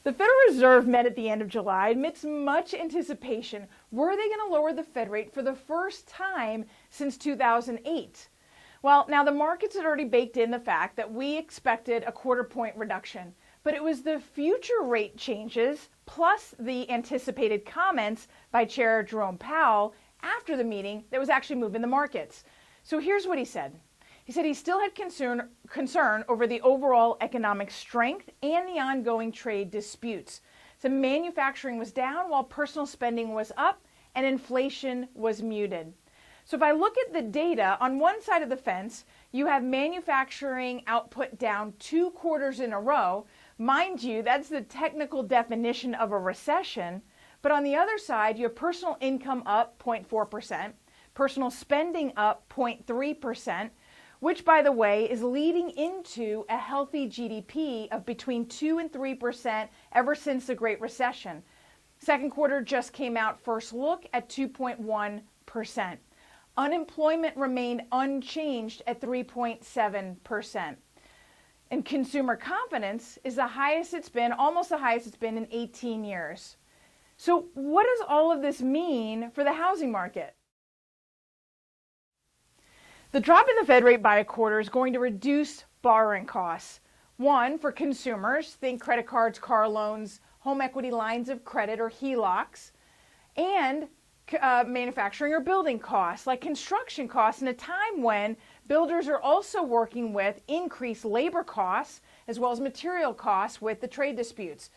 The Federal Reserve met at the end of July amidst much anticipation. Were they going to lower the Fed rate for the first time since 2008? Well, now the markets had already baked in the fact that we expected a quarter-point reduction, but it was the future rate changes plus the anticipated comments by Chair Jerome Powell after the meeting that was actually moving the markets. So here's what he said. He said he still had concern over the overall economic strength and the ongoing trade disputes. So manufacturing was down while personal spending was up and inflation was muted. So if I look at the data, on one side of the fence, you have manufacturing output down 2 quarters in a row. Mind you, that's the technical definition of a recession. But on the other side, you have personal income up 0.4%, personal spending up 0.3%, which, by the way, is leading into a healthy GDP of between 2 and 3% ever since the Great Recession. Second quarter just came out, first look, at 2.1%. Unemployment remained unchanged at 3.7%. And consumer confidence is the highest it's been, almost the highest it's been in 18 years. So what does all of this mean for the housing market? The drop in the Fed rate by a quarter is going to reduce borrowing costs. One, for consumers, think credit cards, car loans, home equity lines of credit or HELOCs, and manufacturing or building costs, like construction costs, in a time when builders are also working with increased labor costs as well as material costs with the trade disputes.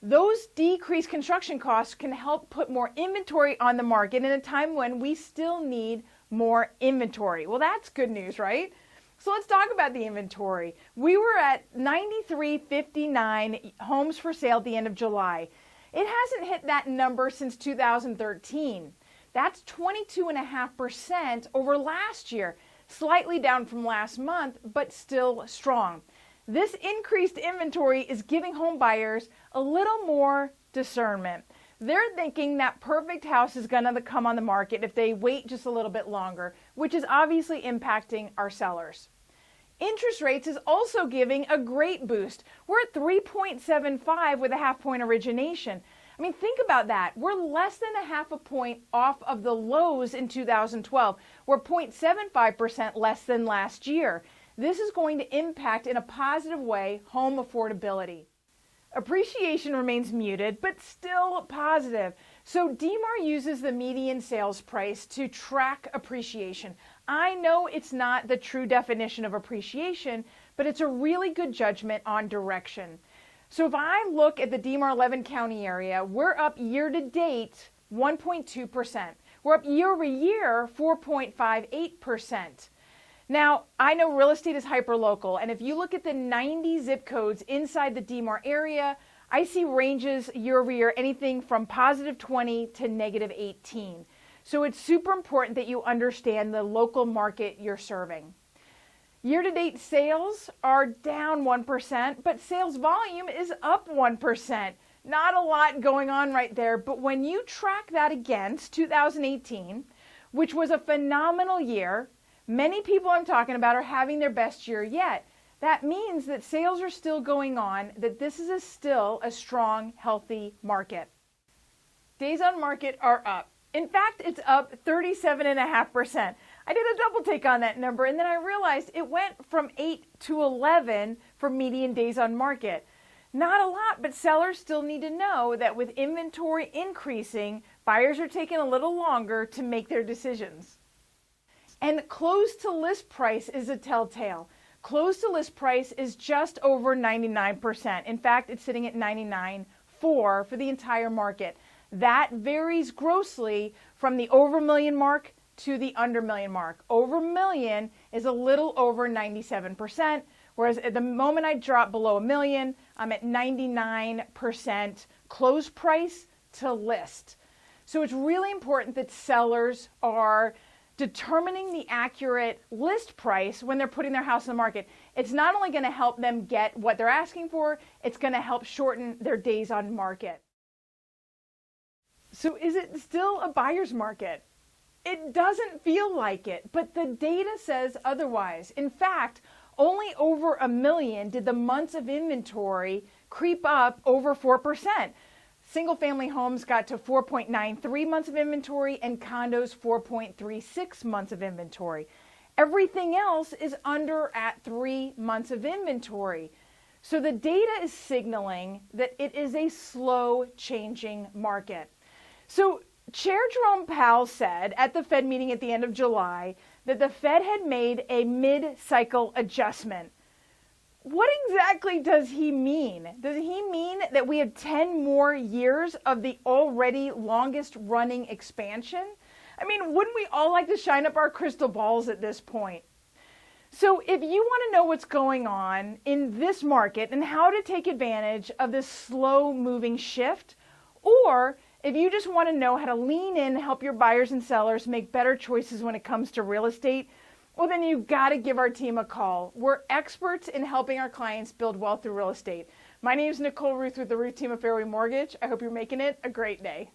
Those decreased construction costs can help put more inventory on the market in a time when we still need more inventory. Well, that's good news, right? So let's talk about the inventory. We were at 9,359 homes for sale at the end of July. It hasn't hit that number since 2013. That's 22.5% over last year, slightly down from last month, but still strong. This increased inventory is giving home buyers a little more discernment. They're thinking that perfect house is going to come on the market if they wait just a little bit longer, which is obviously impacting our sellers. Interest rates is also giving a great boost. We're at 3.75 with a half-point origination. I mean, think about that. We're less than a half a point off of the lows in 2012. We're 0.75% less than last year. This is going to impact in a positive way home affordability. Appreciation remains muted, but still positive. So DMAR uses the median sales price to track appreciation. I know it's not the true definition of appreciation, but it's a really good judgment on direction. So if I look at the DMAR 11 county area, we're up year to date 1.2%. We're up year over year 4.58%. Now, I know real estate is hyperlocal, and if you look at the 90 zip codes inside the DMAR area, I see ranges year over year anything from positive 20 to negative 18. So it's super important that you understand the local market you're serving. Year-to-date sales are down 1%, but sales volume is up 1%. Not a lot going on right there, but when you track that against 2018, which was a phenomenal year, many people I'm talking about are having their best year yet. That means that sales are still going on, that this is still a strong, healthy market. Days on market are up. In fact, it's up 37.5%. I did a double take on that number, and then I realized it went from 8 to 11 for median days on market. Not a lot, but sellers still need to know that with inventory increasing, buyers are taking a little longer to make their decisions. And close to list price is a telltale. Close to list price is just over 99%. In fact, it's sitting at 99.4 for the entire market. That varies grossly from the over million mark to the under million mark. Over million is a little over 97%, whereas at the moment I drop below a million, I'm at 99% close price to list. So it's really important that sellers are determining the accurate list price when they're putting their house in the market. It's not only going to help them get what they're asking for, it's going to help shorten their days on market. So is it still a buyer's market? It doesn't feel like it, but the data says otherwise. In fact, Only over a million did the months of inventory creep up over 4%. Single family homes got to 4.93 months of inventory and condos 4.36 months of inventory. Everything else is under at 3 months of inventory. So the data is signaling that it is a slow changing market. So Chair Jerome Powell said at the Fed meeting at the end of July that the Fed had made a mid-cycle adjustment. What exactly does he mean? Does he mean that we have 10 more years of the already longest running expansion? I mean, wouldn't we all like to shine up our crystal balls at this point? So if you want to know what's going on in this market and how to take advantage of this slow moving shift, or if you just want to know how to lean in and help your buyers and sellers make better choices when it comes to real estate, well, then you've got to give our team a call. We're experts in helping our clients build wealth through real estate. My name is Nicole Rueth with the Rueth team of Fairway Mortgage. I hope you're making it a great day.